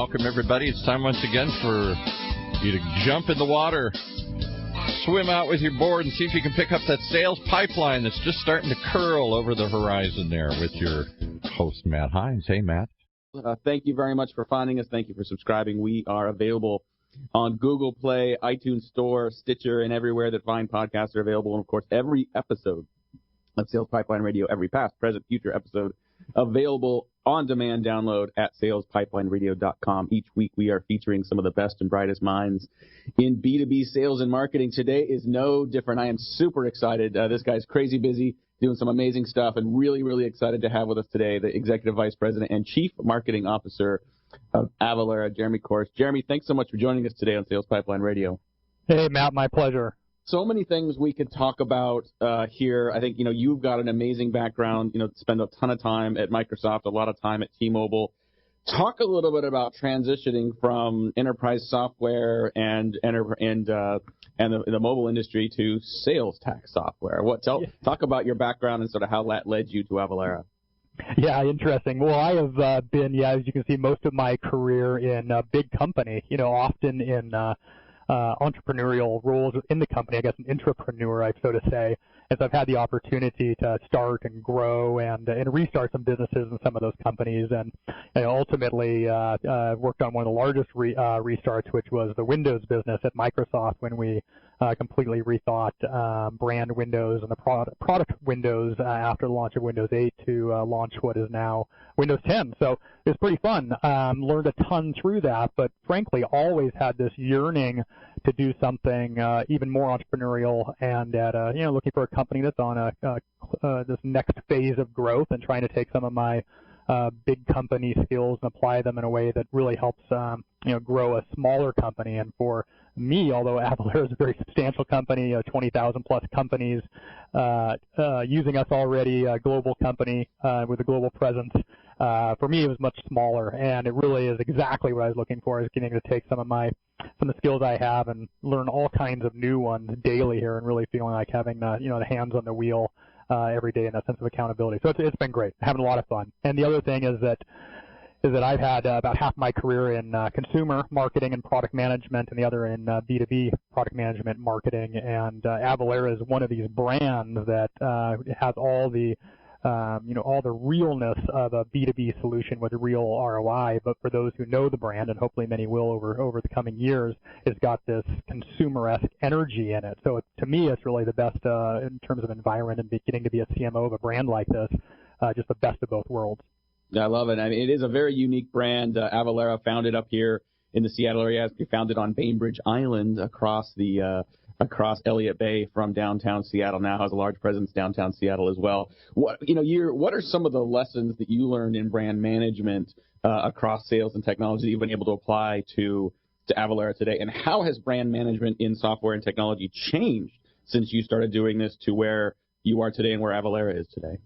welcome everybody. It's time once again for you to jump in the water, swim out with your board, and see if you can pick up that sales pipeline that's just starting to curl over the horizon there with your host, Matt Hines. Hey, Matt. Thank you very much for finding us. Thank you for subscribing. We are available on Google Play, iTunes Store, Stitcher, and everywhere that fine podcasts are available. And, of course, every episode of Sales Pipeline Radio, every past, present, future episode available on-demand download at salespipelineradio.com. Each week we are featuring some of the best and brightest minds in B2B sales and marketing. Today is no different. I am super excited. This guy's crazy busy doing some amazing stuff, and really, really excited to have with us today the Executive Vice President and Chief Marketing Officer of Avalara, Jeremy Korst. Jeremy, thanks so much for joining us today on Sales Pipeline Radio. Hey, Matt, my pleasure. So many things we could talk about here. I think, you've got an amazing background, spend a ton of time at Microsoft, a lot of time at T-Mobile. Talk a little bit about transitioning from enterprise software and the mobile industry to sales tax software. Talk about your background and sort of how that led you to Avalara. Yeah, interesting. Well, I have been, as you can see, most of my career in a big company, often in entrepreneurial roles in the company, I guess an intrapreneur, so to say. And so I've had the opportunity to start and grow and restart some businesses in some of those companies, and ultimately worked on one of the largest restarts, which was the Windows business at Microsoft when we completely rethought brand Windows and the product Windows after the launch of Windows 8 to launch what is now Windows 10. So it was pretty fun. Learned a ton through that, but frankly always had this yearning to do something even more entrepreneurial and at looking for a company that's on this next phase of growth and trying to take some of my big company skills and apply them in a way that really helps grow a smaller company. And for me, although Avalara is a very substantial company, 20,000 plus companies using us already, a global company with a global presence, for me it was much smaller, and it really is exactly what I was looking for, is getting to take some of the skills I have and learn all kinds of new ones daily here, and really feeling like having the hands on the wheel every day and that sense of accountability. So it's been great, having a lot of fun. And the other thing is that I've had about half my career in consumer marketing and product management, and the other in B2B product management marketing. And Avalara is one of these brands that has all the realness of a B2B solution with a real ROI. But for those who know the brand, and hopefully many will over the coming years, it's got this consumer-esque energy in it. So to me, it's really the best in terms of environment, and getting to be a CMO of a brand like this, just the best of both worlds. Yeah, I love it. I mean, it is a very unique brand. Avalara, founded up here in the Seattle area, founded on Bainbridge Island across Elliott Bay from downtown Seattle. Now has a large presence downtown Seattle as well. What are some of the lessons that you learned in brand management across sales and technology that you've been able to apply to Avalara today? And how has brand management in software and technology changed since you started doing this to where you are today and where Avalara is today?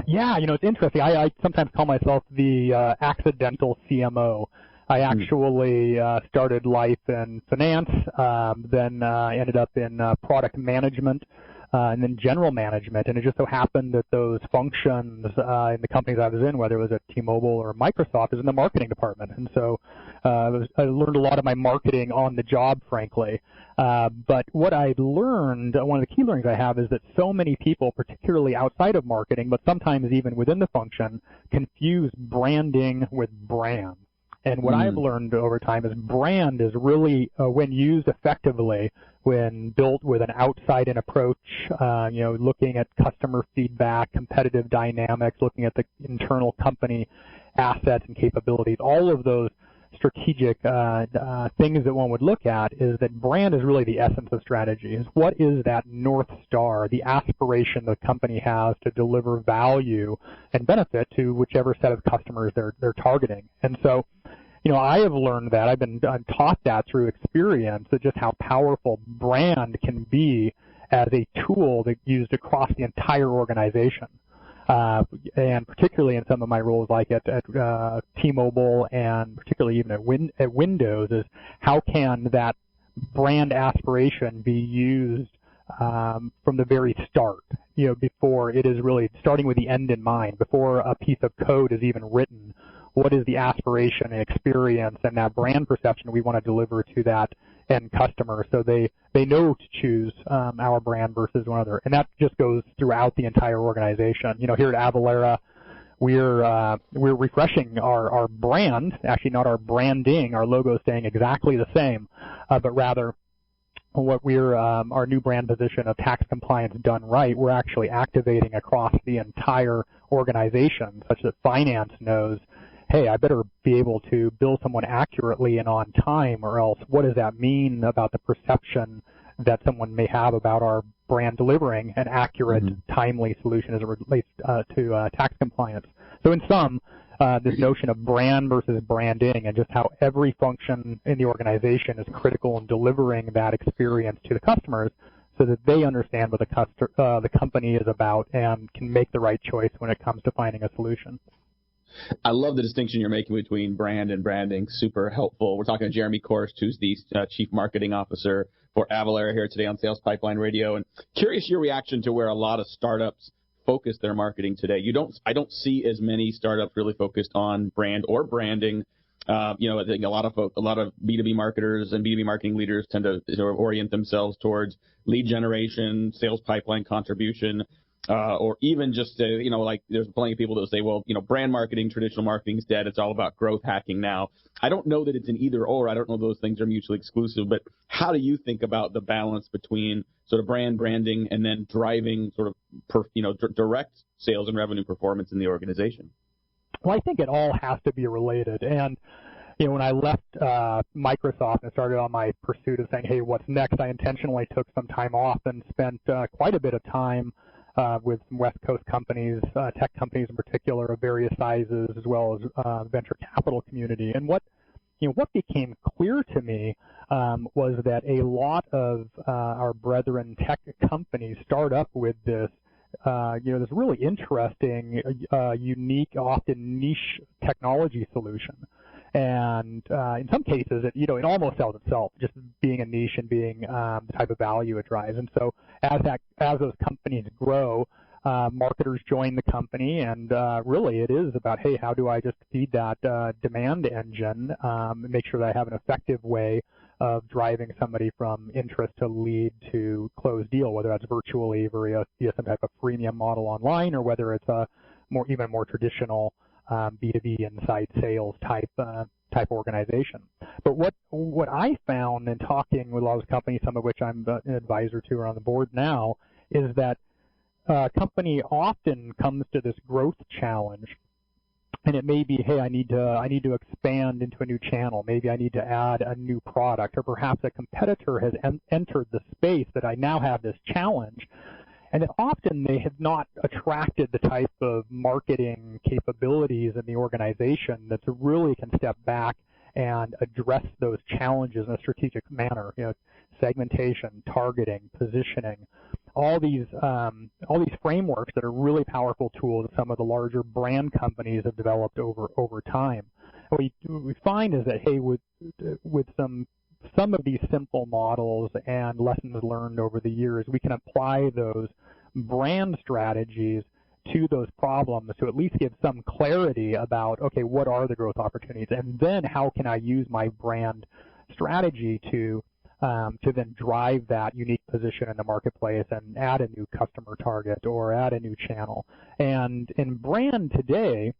Yeah, it's interesting. I sometimes call myself the accidental CMO. I actually started life in finance, then ended up in product management, and then general management. And it just so happened that those functions in the companies I was in, whether it was at T-Mobile or Microsoft, is in the marketing department. And so I learned a lot of my marketing on the job, frankly. But what I learned, one of the key learnings I have, is that so many people, particularly outside of marketing, but sometimes even within the function, confuse branding with brand. And what I've learned over time is brand is really, when used effectively, when built with an outside-in approach, looking at customer feedback, competitive dynamics, looking at the internal company assets and capabilities, all of those strategic things that one would look at, is that brand is really the essence of strategy. Is what is that North Star, the aspiration the company has to deliver value and benefit to whichever set of customers they're targeting. And so, I have learned that. I've been taught that through experience, that just how powerful brand can be as a tool that's used across the entire organization. And particularly in some of my roles, like at T-Mobile, and particularly even at Windows, is how can that brand aspiration be used from the very start, before it is really starting with the end in mind, before a piece of code is even written, what is the aspiration and experience and that brand perception we want to deliver to that end customer, so they know to choose our brand versus one other. And that just goes throughout the entire organization. Here at Avalara, we're refreshing our brand, actually not our branding, our logo staying exactly the same, but rather what our new brand position of tax compliance done right, we're actually activating across the entire organization such that finance knows, hey, I better be able to bill someone accurately and on time, or else what does that mean about the perception that someone may have about our brand delivering an accurate, timely solution as it relates to tax compliance. So in sum, this notion of brand versus branding and just how every function in the organization is critical in delivering that experience to the customers so that they understand what the company is about and can make the right choice when it comes to finding a solution. I love the distinction you're making between brand and branding. Super helpful. We're talking to Jeremy Korst, who's the Chief Marketing Officer for Avalara here today on Sales Pipeline Radio. And curious your reaction to where a lot of startups focus their marketing today. I don't see as many startups really focused on brand or branding. I think a lot of B2B marketers and B2B marketing leaders tend to sort of orient themselves towards lead generation, sales pipeline contribution, or even just, there's plenty of people that say, well, brand marketing, traditional marketing is dead. It's all about growth hacking now. I don't know that it's an either or. I don't know those things are mutually exclusive, but how do you think about the balance between sort of branding and then driving sort of, direct sales and revenue performance in the organization? Well, I think it all has to be related. And, when I left Microsoft and started on my pursuit of saying, hey, what's next, I intentionally took some time off and spent quite a bit of time with some West Coast companies, tech companies in particular of various sizes, as well as venture capital community. And what became clear to me was that a lot of our brethren tech companies start up with this this really interesting, unique, often niche technology solution. And in some cases, it almost sells itself, just being a niche and being the type of value it drives. And so as those companies grow, marketers join the company, and really it is about, hey, how do I just feed that demand engine and make sure that I have an effective way of driving somebody from interest to lead to closed deal, whether that's virtually via some type of freemium model online, or whether it's a even more traditional B2B inside sales type organization. But what I found in talking with a lot of companies, some of which I'm an advisor to or on the board now, is that a company often comes to this growth challenge, and it may be, hey, I need to expand into a new channel. Maybe I need to add a new product, or perhaps a competitor has entered the space that I now have this challenge. And often they have not attracted the type of marketing capabilities in the organization that really can step back and address those challenges in a strategic manner. Segmentation, targeting, positioning, all these frameworks that are really powerful tools that some of the larger brand companies have developed over time. And what we find is that, hey, with some of these simple models and lessons learned over the years, we can apply those brand strategies to those problems to at least give some clarity about, okay, what are the growth opportunities, and then how can I use my brand strategy to then drive that unique position in the marketplace and add a new customer target or add a new channel. And in brand today,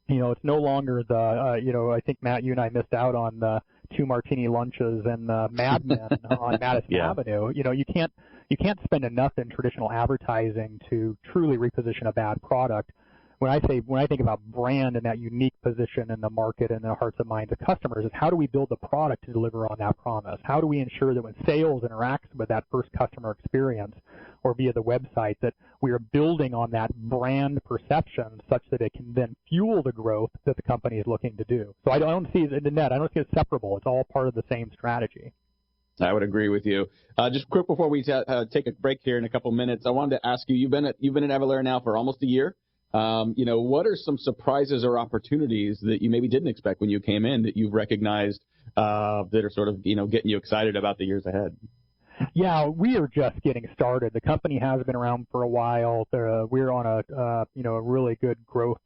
it's no longer I think, Matt, you and I missed out on the 2 martini lunches and the Mad Men on Madison Avenue. You can't spend enough in traditional advertising to truly reposition a bad product. When I think about brand and that unique position in the market and the hearts and minds of customers, is how do we build the product to deliver on that promise? How do we ensure that when sales interacts with that first customer experience or via the website, that we are building on that brand perception such that it can then fuel the growth that the company is looking to do? So I don't see it separable. It's all part of the same strategy. I would agree with you. Just quick before we take a break here in a couple minutes, I wanted to ask you, you've been at Avalara now for almost a year. What are some surprises or opportunities that you maybe didn't expect when you came in that you've recognized that are sort of, getting you excited about the years ahead? Yeah, we are just getting started. The company has been around for a while. We're on a really good growth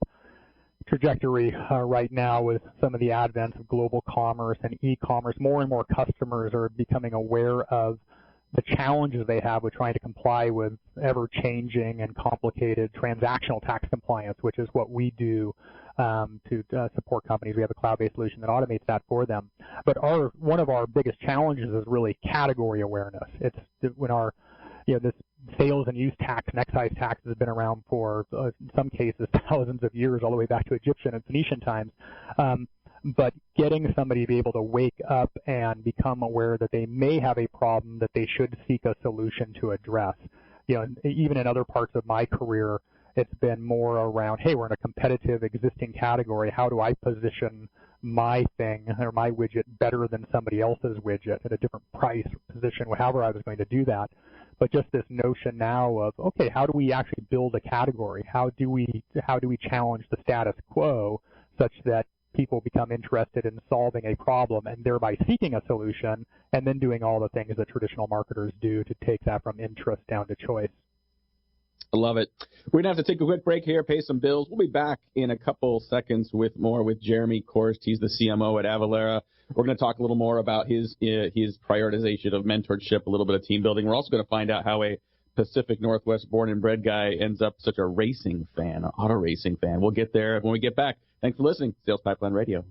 trajectory right now with some of the advent of global commerce and e-commerce. More and more customers are becoming aware of the challenges they have with trying to comply with ever-changing and complicated transactional tax compliance, which is what we do to support companies. We have a cloud-based solution that automates that for them. But one of our biggest challenges is really category awareness. It's when this sales and use tax and excise tax has been around for, in some cases, thousands of years, all the way back to Egyptian and Phoenician times. But getting somebody to be able to wake up and become aware that they may have a problem that they should seek a solution to address. Even in other parts of my career, it's been more around, hey, we're in a competitive existing category. How do I position my thing or my widget better than somebody else's widget at a different price or position, however I was going to do that. But just this notion now of, okay, how do we actually build a category? How do we challenge the status quo such that people become interested in solving a problem and thereby seeking a solution, and then doing all the things that traditional marketers do to take that from interest down to choice? I love it. We're going to have to take a quick break here, pay some bills. We'll be back in a couple seconds with more with Jeremy Korst. He's the CMO at Avalara. We're going to talk a little more about his prioritization of mentorship, a little bit of team building. We're also going to find out how a Pacific Northwest born and bred guy ends up such a racing fan, an auto racing fan. We'll get there when we get back. Thanks for listening to Sales Pipeline Radio.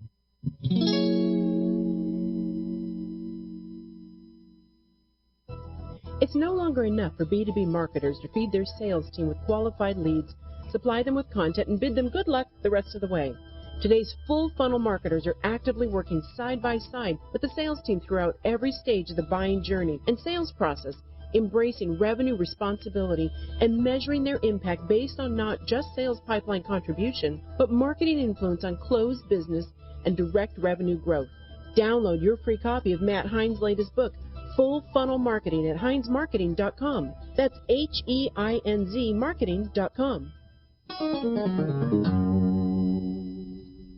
It's no longer enough for B2B marketers to feed their sales team with qualified leads, supply them with content, and bid them good luck the rest of the way. Today's full funnel marketers are actively working side by side with the sales team throughout every stage of the buying journey and sales process, embracing revenue responsibility and measuring their impact based on not just sales pipeline contribution, but marketing influence on closed business and direct revenue growth. Download your free copy of Matt Heinz' latest book, Full Funnel Marketing, at HeinzMarketing.com. That's HEINZ Marketing.com.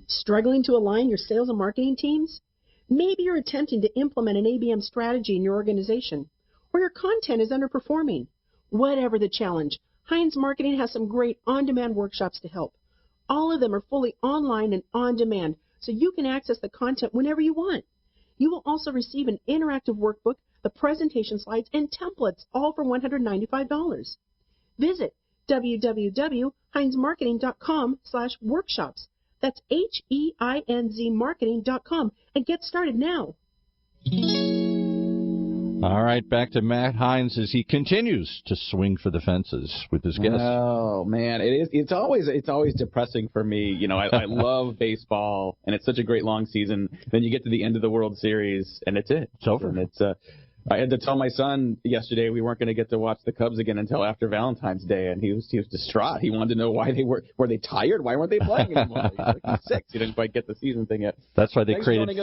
Struggling to align your sales and marketing teams? Maybe you're attempting to implement an ABM strategy in your organization, or your content is underperforming. Whatever the challenge, Heinz Marketing has some great on-demand workshops to help. All of them are fully online and on-demand, so you can access the content whenever you want. You will also receive an interactive workbook, the presentation slides, and templates, all for $195. Visit www.heinzmarketing.com/workshops. That's HEINZ Marketing.com, and get started now. All right, back to Matt Heinz as he continues to swing for the fences with his guests. Oh man, it's always depressing for me. I love baseball, and it's such a great long season. Then you get to the end of the World Series, and it's it. It's over. And I had to tell my son yesterday we weren't going to get to watch the Cubs again until after Valentine's Day, and he was distraught. He wanted to know why were they tired? Why weren't they playing anymore? He's 6. He didn't quite get the season thing yet. That's why they created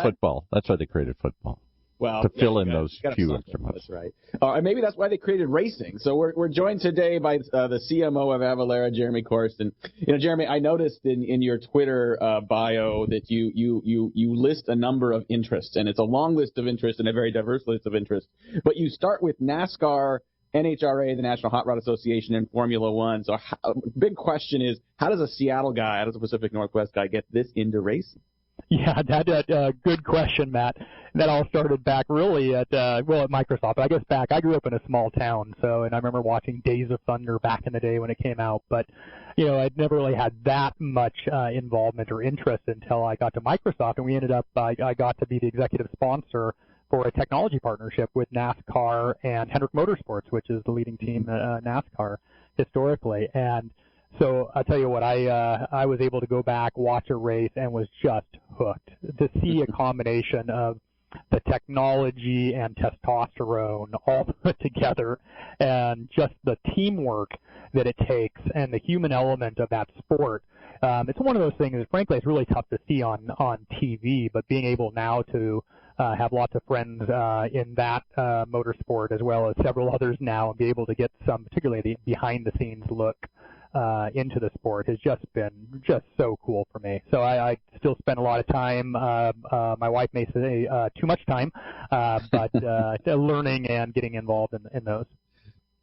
football. That's why they created football. Well, to fill in those few extra months. That's right. And maybe that's why they created racing. So we're joined today by the CMO of Avalara, Jeremy Korst. And Jeremy, I noticed in your Twitter bio that you list a number of interests, and it's a long list of interests and a very diverse list of interests. But you start with NASCAR, NHRA, the National Hot Rod Association, and Formula One. So big question is, how does a Seattle guy, how does a Pacific Northwest guy get this into racing? Yeah, that's a good question, Matt. That all started back really at Microsoft. I guess I grew up in a small town, and I remember watching Days of Thunder back in the day when it came out. But, I'd never really had that much involvement or interest until I got to Microsoft, and we ended up, I got to be the executive sponsor for a technology partnership with NASCAR and Hendrick Motorsports, which is the leading team at NASCAR historically. And so I'll tell you what, I was able to go back, watch a race, and was just hooked. To see a combination of the technology and testosterone all put together, and just the teamwork that it takes and the human element of that sport. It's one of those things that, frankly, it's really tough to see on TV, but being able now to have lots of friends in that motorsport as well as several others now, and be able to get some, particularly the behind-the-scenes look into the sport has just been so cool for me. So I still spend a lot of time, my wife may say too much time, but learning and getting involved in those.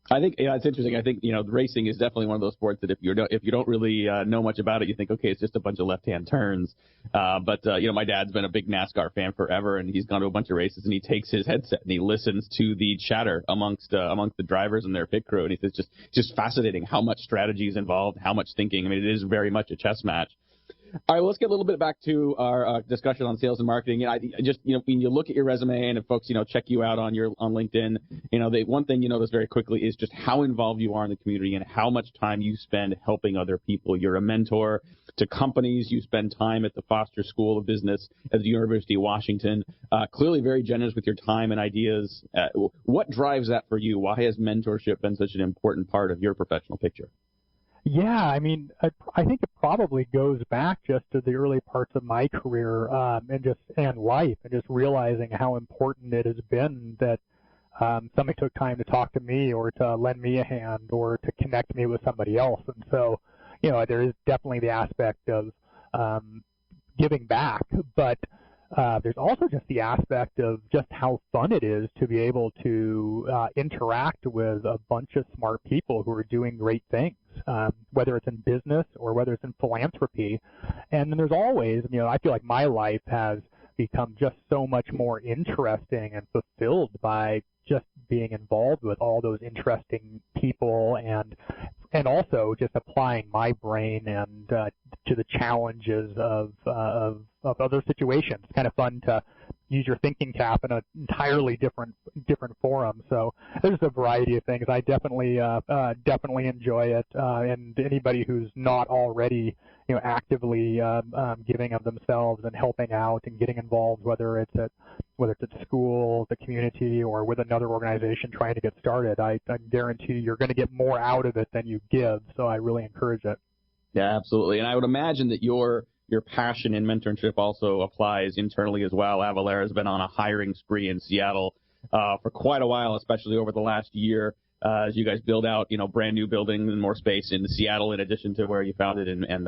I think it's interesting. I think racing is definitely one of those sports that if you don't really know much about it, you think, okay, it's just a bunch of left-hand turns. But my dad's been a big NASCAR fan forever, and he's gone to a bunch of races, and he takes his headset and he listens to the chatter amongst the drivers and their pit crew, and he says just fascinating how much strategy is involved, how much thinking. I mean, it is very much a chess match. All right, let's get a little bit back to our discussion on sales and marketing. When you look at your resume and if folks, check you out on LinkedIn, one thing you notice very quickly is just how involved you are in the community and how much time you spend helping other people. You're a mentor to companies. You spend time at the Foster School of Business at the University of Washington. Clearly very generous with your time and ideas. What drives that for you? Why has mentorship been such an important part of your professional picture? Yeah, I mean, I think it probably goes back just to the early parts of my career and life, and just realizing how important it has been that somebody took time to talk to me or to lend me a hand or to connect me with somebody else. And so, there is definitely the aspect of giving back, but there's also just the aspect of just how fun it is to be able to interact with a bunch of smart people who are doing great things, whether it's in business or whether it's in philanthropy. And then there's always, I feel like my life has become just so much more interesting and fulfilled by just being involved with all those interesting people and also just applying my brain and to the challenges of other situations. It's kind of fun to use your thinking cap in an entirely different forum. So there's a variety of things. I definitely enjoy it. And anybody who's not already actively giving of themselves and helping out and getting involved, whether it's at school, the community, or with another organization trying to get started, I guarantee you're going to get more out of it than you give. So I really encourage it. Yeah, absolutely. And I would imagine that your passion in mentorship also applies internally as well. Avalara has been on a hiring spree in Seattle for quite a while, especially over the last year, as you guys build out, brand new buildings and more space in Seattle, in addition to where you founded and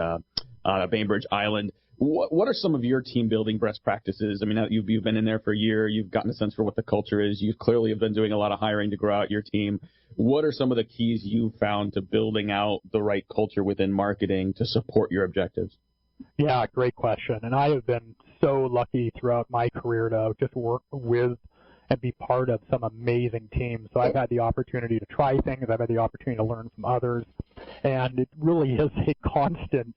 Bainbridge Island. What are some of your team building best practices? I mean, you've been in there for a year. You've gotten a sense for what the culture is. You clearly have been doing a lot of hiring to grow out your team. What are some of the keys you've found to building out the right culture within marketing to support your objectives? Yeah, great question. And I have been so lucky throughout my career to just work with and be part of some amazing teams. So I've had the opportunity to try things. I've had the opportunity to learn from others. And it really is a constant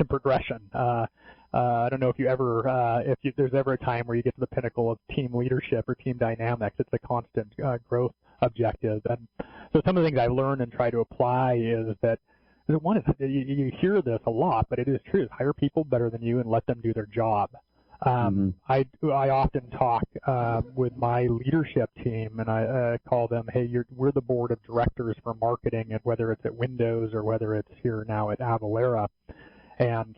progression. I don't know if there's ever a time where you get to the pinnacle of team leadership or team dynamics. It's a constant growth objective. And so some of the things I learned and try to apply is that one is you hear this a lot, but it is true. Hire people better than you and let them do their job. I often talk with my leadership team, and I call them, hey, we're the board of directors for marketing, and whether it's at Windows or whether it's here now at Avalara. And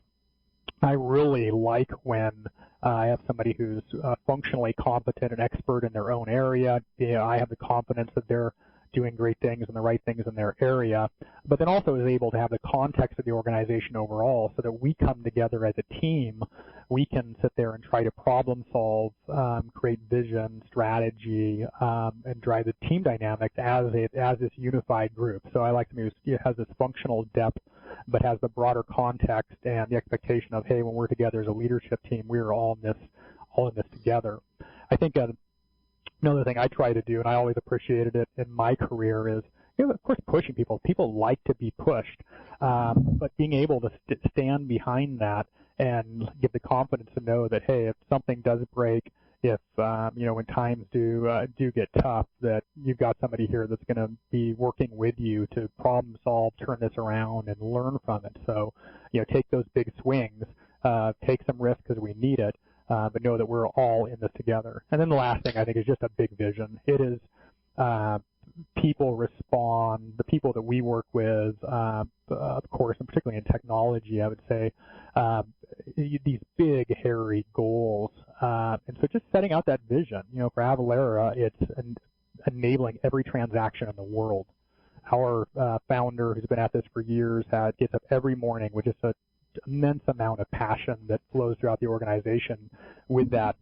I really like when I have somebody who's functionally competent and expert in their own area. I have the confidence that they're doing great things and the right things in their area, but then also is able to have the context of the organization overall so that we come together as a team. We can sit there and try to problem solve, create vision, strategy, and drive the team dynamics as this unified group. So I like to use it has this functional depth, but has the broader context and the expectation of, hey, when we're together as a leadership team, we're all in this together. I think another thing I try to do, and I always appreciated it in my career, is, of course, pushing people. People like to be pushed, but being able to stand behind that and give the confidence to know that, hey, if something does break, if when times do get tough, that you've got somebody here that's going to be working with you to problem solve, turn this around, and learn from it. So, take those big swings, take some risk because we need it. But know that we're all in this together. And then the last thing I think is just a big vision. It is people respond, the people that we work with, of course, and particularly in technology, I would say, these big, hairy goals. And so just setting out that vision, for Avalara, it's enabling every transaction in the world. Our founder, who's been at this for years, gets up every morning with just a immense amount of passion that flows throughout the organization with that,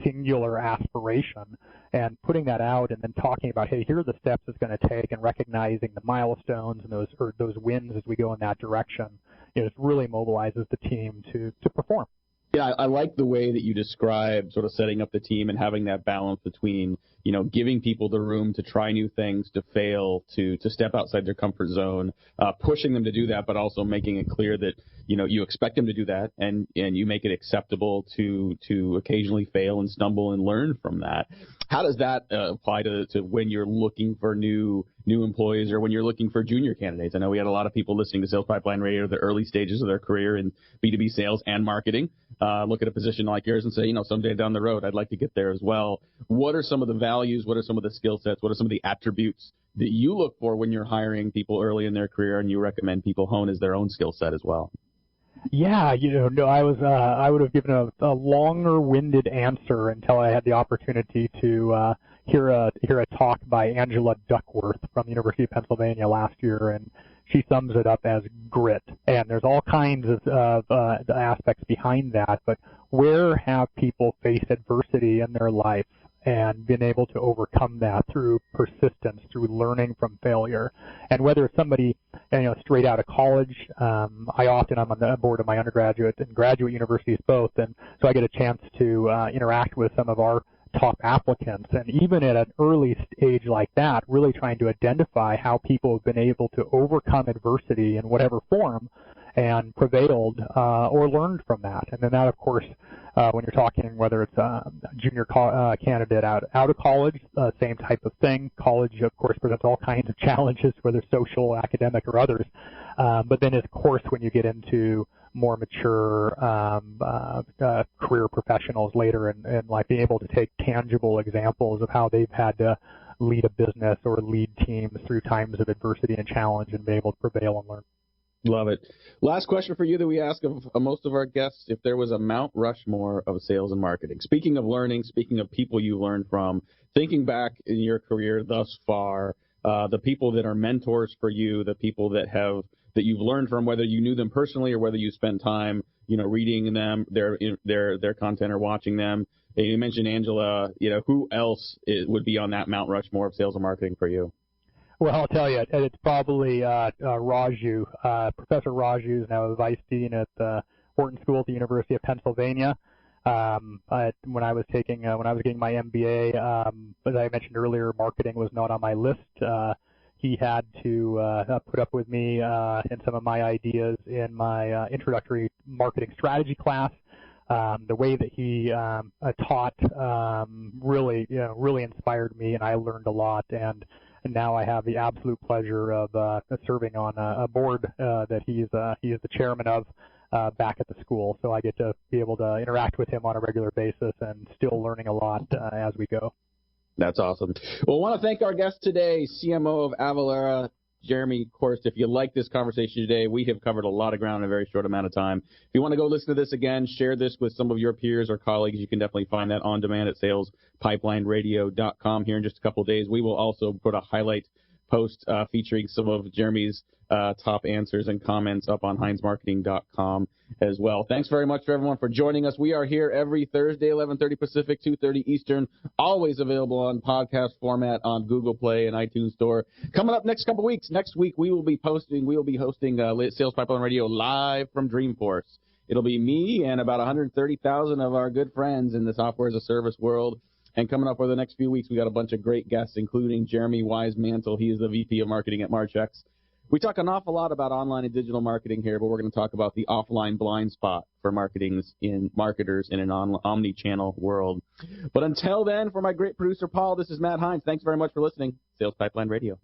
singular aspiration, and putting that out and then talking about, hey, here are the steps it's going to take, and recognizing the milestones and those wins as we go in that direction. It really mobilizes the team to perform. Yeah, I like the way that you describe sort of setting up the team and having that balance between, giving people the room to try new things, to fail, to step outside their comfort zone, pushing them to do that, but also making it clear that, you expect them to do that, and you make it acceptable to occasionally fail and stumble and learn from that. How does that apply to when you're looking for new employees, or when you're looking for junior candidates? I know we had a lot of people listening to Sales Pipeline Radio at the early stages of their career in B2B sales and marketing. Look at a position like yours and say, someday down the road, I'd like to get there as well. What are some of the values? What are some of the skill sets? What are some of the attributes that you look for when you're hiring people early in their career, and you recommend people hone as their own skill set as well? Yeah, I would have given a longer-winded answer until I had the opportunity to hear a talk by Angela Duckworth from the University of Pennsylvania last year, and she sums it up as grit. And there's all kinds of aspects behind that, but where have people faced adversity in their life and been able to overcome that through persistence, through learning from failure? And whether it's somebody, straight out of college, I'm on the board of my undergraduate and graduate universities both, and so I get a chance to interact with some of our top applicants, and even at an early stage like that, really trying to identify how people have been able to overcome adversity in whatever form and prevailed or learned from that. And then that, of course, when you're talking whether it's a junior candidate out of college, same type of thing. College, of course, presents all kinds of challenges, whether social, academic, or others. But then, of course, when you get into more mature career professionals later in life, being able to take tangible examples of how they've had to lead a business or lead teams through times of adversity and challenge and be able to prevail and learn. Love it. Last question for you that we ask of most of our guests: if there was a Mount Rushmore of sales and marketing, speaking of learning, speaking of people you learned from, thinking back in your career thus far, the people that are mentors for you, the people that you've learned from, whether you knew them personally or whether you spent time, reading them, their content or watching them. You mentioned Angela. Who else would be on that Mount Rushmore of sales and marketing for you? Well, I'll tell you, it's probably Raju. Professor Raju is now a vice dean at the Wharton School at the University of Pennsylvania. When I was getting my MBA, as I mentioned earlier, marketing was not on my list. He had to put up with me and some of my ideas in my introductory marketing strategy class. The way that he taught really inspired me, and I learned a lot. And now I have the absolute pleasure of serving on a board that he is the chairman of back at the school. So I get to be able to interact with him on a regular basis and still learning a lot as we go. That's awesome. Well, I want to thank our guest today, CMO of Avalara, Jeremy Korst. If you like this conversation today, we have covered a lot of ground in a very short amount of time. If you want to go listen to this again, share this with some of your peers or colleagues. You can definitely find that on demand at salespipelineradio.com here in just a couple of days. We will also put a highlight post featuring some of Jeremy's top answers and comments up on HeinzMarketing.com as well. Thanks very much for everyone for joining us. We are here every Thursday, 11:30 Pacific, 2:30 Eastern, always available on podcast format on Google Play and iTunes Store. Coming up next couple weeks. Next week we will be hosting Sales Pipeline Radio live from Dreamforce. It'll be me and about 130,000 of our good friends in the software as a service world. And coming up for the next few weeks, we got a bunch of great guests, including Jeremy Wisemantle. He is the VP of Marketing at Marchex. We talk an awful lot about online and digital marketing here, but we're going to talk about the offline blind spot for marketers in an omni-channel world. But until then, for my great producer, Paul, this is Matt Heinz. Thanks very much for listening. Sales Pipeline Radio.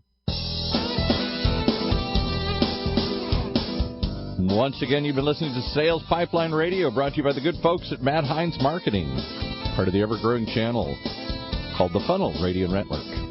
Once again, you've been listening to Sales Pipeline Radio, brought to you by the good folks at Matt Heinz Marketing, part of the ever-growing channel called The Funnel Radio Network.